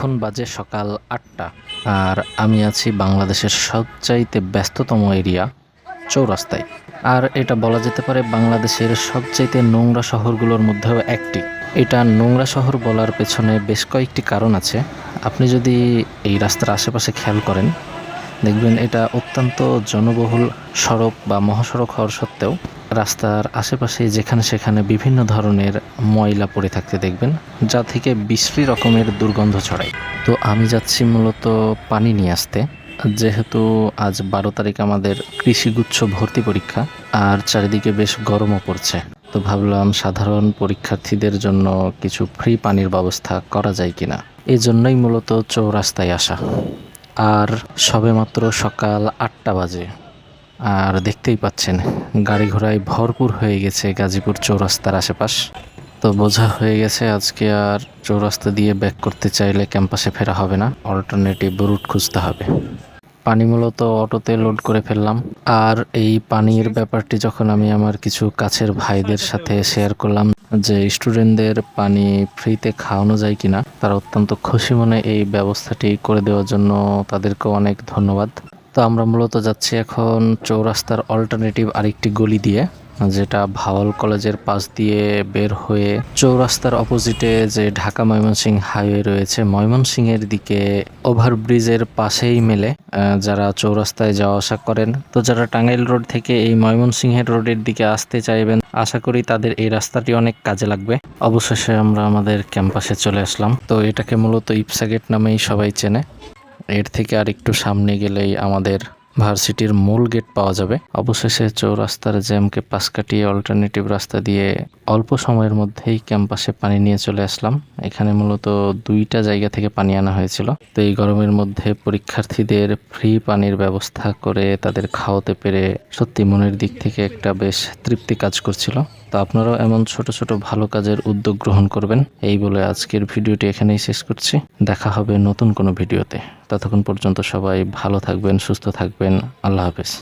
এখন বাজে সকাল ৮টা আর আমি আছি বাংলাদেশের সবচাইতে ব্যস্ততম এরিয়া চৌরাস্তায়। আর এটা বলা যেতে পারে বাংলাদেশের সবচাইতে নোংরা শহরগুলোর মধ্যেও একটি। এটা নোংরা শহর বলার পেছনে বেশ কয়েকটি কারণ আছে। আপনি যদি এই রাস্তার আশেপাশে খেয়াল করেন, দেখবেন এটা অত্যন্ত জনবহুল সড়ক বা মহাসড়ক হওয়ার সত্ত্বেও রাস্তার আশেপাশে যেখানে সেখানে বিভিন্ন ধরনের ময়লা পড়ে থাকতে দেখবেন, যা থেকে বিশ্রী রকমের দুর্গন্ধ ছড়ায়। তো আমি যাচ্ছি মূলত পানি নিয়ে আসতে, যেহেতু আজ 12 তারিখ আমাদের কৃষিগুচ্ছ ভর্তি পরীক্ষা আর চারিদিকে বেশ গরমও পড়ছে। তো ভাবলাম সাধারণ পরীক্ষার্থীদের জন্য কিছু ফ্রি পানির ব্যবস্থা করা যায় কিনা, এই জন্যই মূলত চৌরাস্তায় আসা। আর সবেমাত্র সকাল ৮টা বাজে, আর দেখতেই পাচ্ছেন গাড়ি ঘোড়ায় ভরপুর হয়ে গেছে গাজীপুর চৌরাস্তার আশেপাশ। তো বোঝা হয়ে গেছে আজকে আর চৌরাস্তা দিয়ে ব্যাক করতে চাইলে ক্যাম্পাসে ফেরা হবে না, অল্টারনেটিভ রুট খুঁজতে হবে। পানি মূলত অটোতে লোড করে ফেললাম। আর এই পানির ব্যাপারটি যখন আমি আমার কিছু কাছের ভাইদের সাথে শেয়ার করলাম যে স্টুডেন্টদের পানি ফ্রিতে খাওয়ানো যায় কিনা, তারা অত্যন্ত খুশি মনে এই ব্যবস্থাটি করে দেওয়ার জন্য তাদেরকে অনেক ধন্যবাদ। তো আমরা মূলত যাচ্ছি এখন চৌরাস্তার অল্টারনেটিভ আরেকটি গলি দিয়ে, যেটা ভাওয়াল কলেজের পাশ দিয়ে বের হয়ে চৌরাস্তার অপোজিটে যে ঢাকা ময়মনসিংহ হাইওয়ে রয়েছে, ময়মনসিংহের দিকে ওভারব্রিজের পাশেই মেলে। যারা চৌরাস্তায় যাওয়া আসা করেন, তো যারা টাঙ্গাইল রোড থেকে এই ময়মনসিংহের রোডের দিকে আসতে চাইবেন, আশা করি তাদের এই রাস্তাটি অনেক কাজে লাগবে। অবশেষে আমরা আমাদের ক্যাম্পাসে চলে আসলাম। তো এটাকে মূলত ইপসা গেট নামেই সবাই চেনে। এর থেকে আর একটু সামনে গেলেই আমাদের ভার্সিটির মূল গেট পাওয়া যাবে। অবশেষে চৌরাস্তার জ্যামকে পাশ কাটিয়ে অল্টারনেটিভ রাস্তা দিয়ে অল্প সময়ের মধ্যেই ক্যাম্পাসে পানি নিয়ে চলে আসলাম। এখানে মূলত 2টা জায়গা থেকে পানি আনা হয়েছিল। তো এই গরমের মধ্যে পরীক্ষার্থীদের ফ্রি পানির ব্যবস্থা করে তাদের খাওয়াতে পেরে সত্যি মনের দিক থেকে একটা বেশ তৃপ্তি কাজ করছিল। তো আপনারাও এমন ছোট ছোট ভালো কাজের উদ্যোগ গ্রহণ করবেন, এই বলে আজকের ভিডিওটি এখানেই শেষ করছি। দেখা হবে নতুন কোনো ভিডিওতে। ততক্ষণ পর্যন্ত সবাই ভালো থাকবেন, সুস্থ থাকবেন। আল্লাহ হাফেজ।